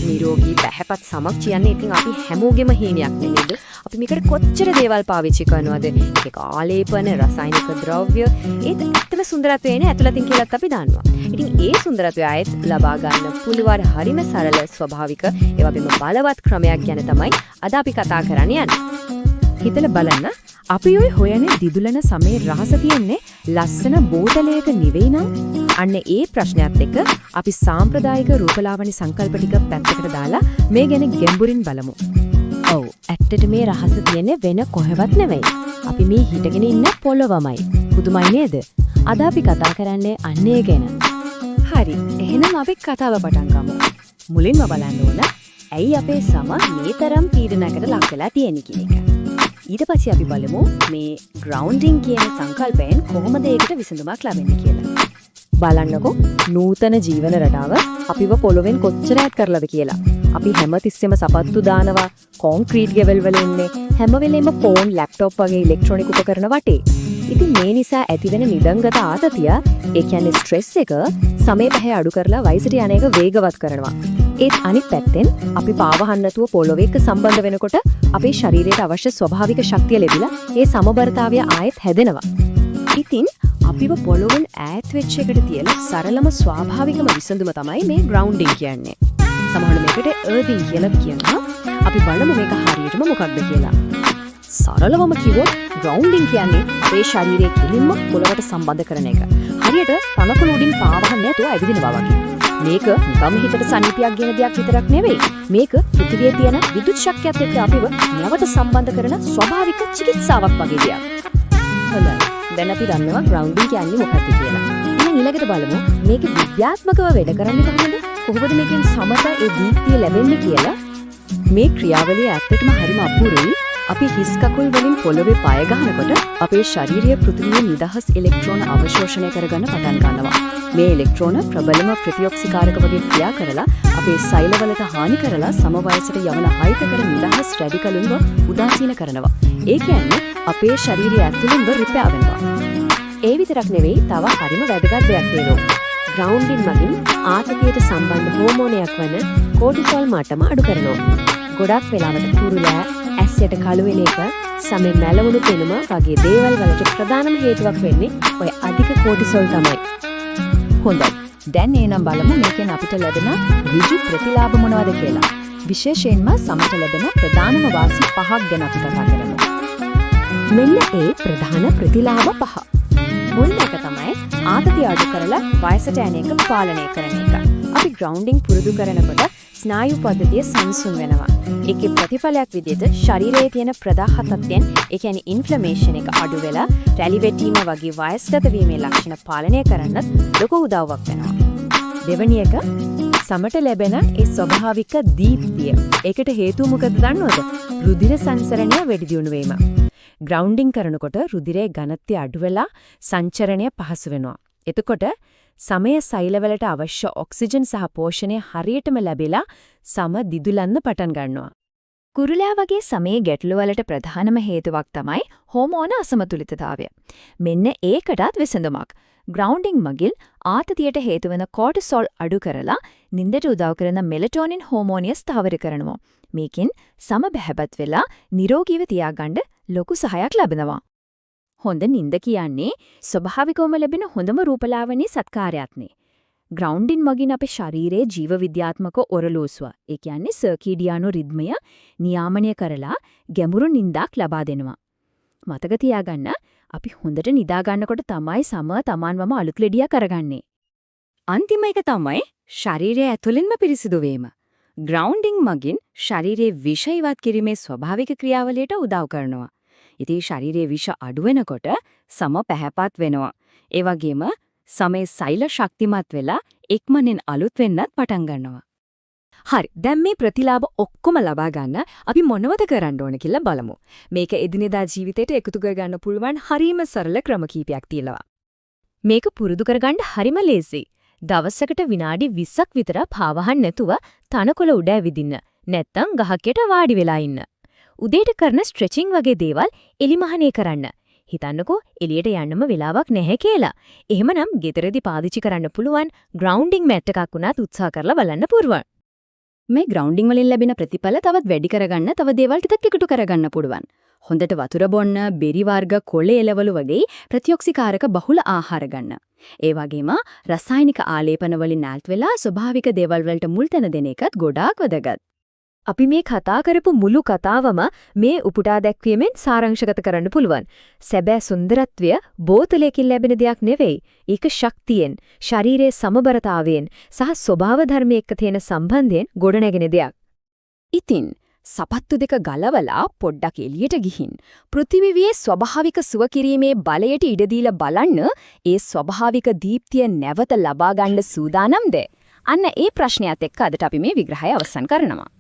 නිරෝගී පැහැපත් සමක් කියන්නේ ඉතින් අපි හැමෝගෙම හීනයක් නෙමෙයිද? අපි මේකට කොච්චර දේවල් පාවිච්චි කරනවද? ඒක ආලේපන, රසායනික ද්‍රව්‍ය, ඒත් ඇත්තම සුන්දරත්වය එන්නේ ඇතුළතින් කියලාත් අපි දන්නවා. ඉතින් ඒ සුන්දරත්වය ආයෙත් ලබා ගන්න පුළුවන් හරිම සරල ස්වභාවික ඒ වගේම බලවත් ක්‍රමයක් ගැන තමයි අද අපි කතා කරන්න යන්නේ. හිතලා බලන්න අපි ඔය හොයන්නේ දිදුලන සමේ රහස තියෙන්නේ ලස්සන බෝතලයක නෙවෙයි නම් අන්න ඒ ප්‍රශ්නයත් එක්ක අපි සාම්ප්‍රදායික රූපලාවන්‍ය සංකල්ප ටික පැත්තකට දාලා මේ ගැන ගැඹුරින් බලමු. ඔව් ඇත්තට මේ රහස තියෙන්නේ වෙන කොහෙවත් නෙවෙයි. අපි මේ හිටගෙන ඉන්න පොළොවමයි. පුදුමයි නේද? අද අපි කතා කරන්නේ අන්න ඒ ගැන. හරි. එහෙනම් අපි කතාව පටන් ගමු. මුලින්ම බලන්න ඕන ඇයි අපේ සම මේ තරම් පීඩනයකට ලක් වෙලා තියෙන්නේ කියන එක. ඊට පස්සේ අපි බලමු මේ ග්‍රවුන්ඩින් කියන සංකල්පයෙන් කොහොමද ඒකට විසඳුමක් ලැබෙන්නේ කියලා. බලන්නකෝ නූතන ජීවන රටාව අපිව පොළොවෙන් කොච්චර ඈත් කරලාද කියලා. අපි හැමතිස්සෙම සපත්තු දානවා, කොන්ක්‍රීට් ගෙවල් වල ඉන්නේ, හැම වෙලෙම ෆෝන්, ලැප්ටොප් වගේ ඉලෙක්ට්‍රොනික උපකරණ වටේ. ඉතින් මේ නිසා ඇතිවෙන නිදංගත ආතතිය, ඒ කියන්නේ ස්ට්‍රෙස් එක සමේ පැහැ අඩු කරලා වයසට යන එක වේගවත් කරනවා. ඒත් අනිත් පැත්තෙන් අපි පාවහන්න නැතුව පොළොවේ එක්ක සම්බන්ධ වෙනකොට අපේ ශරීරයට අවශ්‍ය ස්වභාවික ශක්තිය ලැබිලා ඒ සමබරතාවය ආයෙත් හැදෙනවා. ඉතින් අපිව පොළොවෙන් ඈත් වෙච්ච එකට තියලා සරලම ස්වාභාවිකම විසඳුම තමයි මේ ග්‍රවුන්ඩින් කියන්නේ. සමහර මේකට අර්දින් කියලා කියනවා. අපි බලමු මේක හරියටම මොකක්ද කියලා. සරලවම කිව්වොත් ග්‍රවුන්ඩින් කියන්නේ අපේ ශරීරයේ කිලින්ම පොළොවට සම්බන්ධ කරන එක. හරියට තනකොළ උඩින් පාවහන්න නැතුව ඇවිදිනවා වගේ. මේක නිකම් හිතට සනීපයක් ගෙන දෙයක් විතරක් නෙවෙයි. මේක පෘථිවියේ තියෙන විදුලි ශක්තියත් එක්ක අපිව නැවත සම්බන්ධ කරන ස්වභාවික චිකිත්සාවක් වගේ දෙයක්. හොඳයි. දැන් අපි දන්නවා ග්‍රවුන්ඩින් කියන්නේ මොකක්ද කියලා. ඉතින් ඊළඟට බලමු මේක විද්‍යාත්මකව වැඩ කරන්නේ කොහොමද? කොහොමද මේකෙන් සමත ඒ දීප්තිය ලැබෙන්නේ කියලා. මේ ක්‍රියාවලිය ඇත්තටම හරිම අපූර්වයි. අපි හිස් කකුල් වලින් පොළොවේ පය ගහනකොට අපේ ශාරීරික පෘථිවියේ නිදහස් ඉලෙක්ට්‍රෝන අවශෝෂණය කරගන්න පටන් ගන්නවා. මේ ඉලෙක්ට්‍රෝන ප්‍රබලම ප්‍රතිඔක්සිකාරක වගේ ක්‍රියා කරලා අපේ සෛලවලට හානි කරලා සමවයසට යවන අහිතකර නිදහස් රැඩිකලුන්ව උදාසීන කරනවා. ඒ කියන්නේ අපේ ශරීරය ඇතුළින්ම රිපෙයා වෙනවා. ඒ විතරක් නෙවෙයි තව හරිම වැදගත් දෙයක් තියෙනවා. ග්‍රවුන්ඩින් මගින් ආතතියට සම්බන්ධ හෝමෝනයක් වන කෝටිසෝල් මට්ටම අඩු කරනවා. ගොඩක් වෙලාවට කුරුලෑ ඇස්යට කළු වෙන එක, සමේ මැලවුණු පෙනුම වගේ දේවල් වලට ප්‍රධානම හේතුවක් වෙන්නේ ඔය අධික කෝටිසෝල් තමයි. හොඳයි. දැන් එනම් බලමු මේකෙන් අපිට ලැබෙන ඍජු ප්‍රතිලාභ මොනවද කියලා. විශේෂයෙන්ම සමට ලැබෙන ප්‍රධානම වාසි 5ක් ගැන අපි කතා කරමු. මෙන්න ඒ ප්‍රධාන ප්‍රතිලාභ 5. මුල් එක තමයි ආතතිය අඩු කරලා වයසට යන එක පාලනය කරන එක. අපි ග්‍රවුන්ඩින් පුරුදු කරනකොට ස්නායු පද්ධතිය සංසුන් වෙනවා. ඒකේ ප්‍රතිඵලයක් විදිහට ශරීරයේ තියෙන ප්‍රදාහ තත්ත්වයන්, ඒ කියන්නේ ඉන්ෆ්ලමේෂන් එක අඩු වෙලා රැලි වැටීම වගේ වයස්ගත වීමේ ලක්ෂණ පාලනය කරන්නත් ලොකු උදව්වක් වෙනවා. දෙවැනි එක සමට ලැබෙන ඒ ස්වභාවික දීප්තිය. ඒකට හේතුව මොකද දන්නවද? රුධිර සංසරණය වැඩි දියුණු වීම. ග්‍රවුන්ඩින් කරනකොට රුධිරයේ ඝනත්වය අඩු වෙලා සංචරණය පහසු වෙනවා. එතකොට සමය සෛලවලට අවශ්‍ය ඔක්සිජන් සහ පෝෂණය හරියටම ලැබිලා සම දිදුලන්න පටන් ගන්නවා. කුරුලෑ වගේ සමයේ ගැටලු වලට ප්‍රධානම හේතුවක් තමයි හෝමෝන අසමතුලිතතාවය. මෙන්න ඒකටත් විසඳුමක්. ග්‍රවුන්ඩින් මගින් ආතතියට හේතු වෙන කෝටිසෝල් අඩු කරලා නිින්දට උදව් කරන මෙලටෝනින් හෝමෝනිය ස්ථාවර කරනවා. මේකෙන් සම බැහැපත් වෙලා නිරෝගීව තියාගන්න ලොකු සහයක් ලැබෙනවා. හොඳ නිින්ද කියන්නේ ස්වභාවිකවම ලැබෙන හොඳම රූපලාවන්‍ය සත්කාරයක්නේ. ග්‍රවුන්ඩින් මගින් අපේ ශරීරයේ ජීව විද්‍යාත්මක ඔරලෝසුව, ඒ කියන්නේ සර්කීඩියානු රිද්මය නියාමනය කරලා ගැඹුරු නිින්දක් ලබා දෙනවා. මතක තියාගන්න අපි හොඳට නිදා ගන්නකොට තමයි සම තමන්වම අලුත් ලෙඩියා කරගන්නේ. අන්තිම එක තමයි ශරීරය ඇතුළින්ම පිරිසිදු වීම. ග්‍රවුන්ඩින් මගින් ශරීරයේ විෂ ඉවත් කිරීමේ ස්වභාවික ක්‍රියාවලියට උදව් කරනවා. ඉතින් ශරීරයේ විෂ අඩු වෙනකොට සම පැහැපත් වෙනවා. ඒ වගේම සමේ සෛල ශක්තිමත් වෙලා ඉක්මනින් අලුත් වෙන්නත් පටන් ගන්නවා. හරි. දැන් මේ ප්‍රතිලාභ ඔක්කොම ලබා ගන්න අපි මොනවද කරන්න ඕන කියලා බලමු. මේක එදිනෙදා ජීවිතයට එකතු කරගන්න පුළුවන් හරිම සරල ක්‍රම කීපයක් තියෙනවා. මේක පුරුදු කරගන්න හරිම ලේසියි. දවසකට විනාඩි 20ක් විතර පාවහන්න නැතුව තනකොළ උඩ ඇවිදින්න. නැත්තම් ගහකට වාඩි වෙලා ඉන්න. උදේට කරන ස්ට්‍රෙචිං වගේ දේවල් එලිමහනේ කරන්න. හිතන්නකෝ එළියට යන්නම වෙලාවක් නැහැ කියලා. එහෙමනම් ගෙදරදී පාවිච්චි කරන්න පුළුවන් ග්‍රවුන්ඩින් මැට් එකක් උනත් උත්සාහ කරලා බලන්න පුරුවන්. මේ ග්‍රවුන්ඩින් වලින් ලැබෙන ප්‍රතිඵල තවත් වැඩි කරගන්න තව දේවල් ටිකක් එකතු කරගන්න පුළුවන්. හොඳට වතුර බොන්න, බෙරි වර්ග, කොළ එළවලු වගේ ප්‍රතිඔක්සිකාරක බහුල ආහාර ගන්න. ඒ වගේම රසායනික ආලේපන වලින් නැල්ත් වෙලා ස්වභාවික දේවල් වලට මුල් තැන දෙන එකත් ගොඩාක් වැදගත්. අපි මේ කතා කරපු මුළු කතාවම මේ උපුටා දැක්වීමෙන් සාරාංශගත කරන්න පුළුවන්. සැබෑ සුන්දරත්වය බෝතලයකින් ලැබෙන දෙයක් නෙවෙයි. ඒක ශක්තියෙන්, ශරීරයේ සමබරතාවයෙන් සහ ස්වභාව ධර්මයේ එක්ක තියෙන සම්බන්ධයෙන් ගොඩනැගෙන දෙයක්. ඉතින් සපත්තු දෙක ගලවලා පොඩ්ඩක් එළියට ගිහින් පෘථිවියේ ස්වභාවික සුව කිරීමේ බලයට ඉඩ දීලා බලන්න ඒ ස්වභාවික දීප්තිය නැවත ලබා ගන්න සූදානම්ද? අන්න ඒ ප්‍රශ්නයත් එක්ක අදට අපි මේ විග්‍රහය අවසන් කරනවා.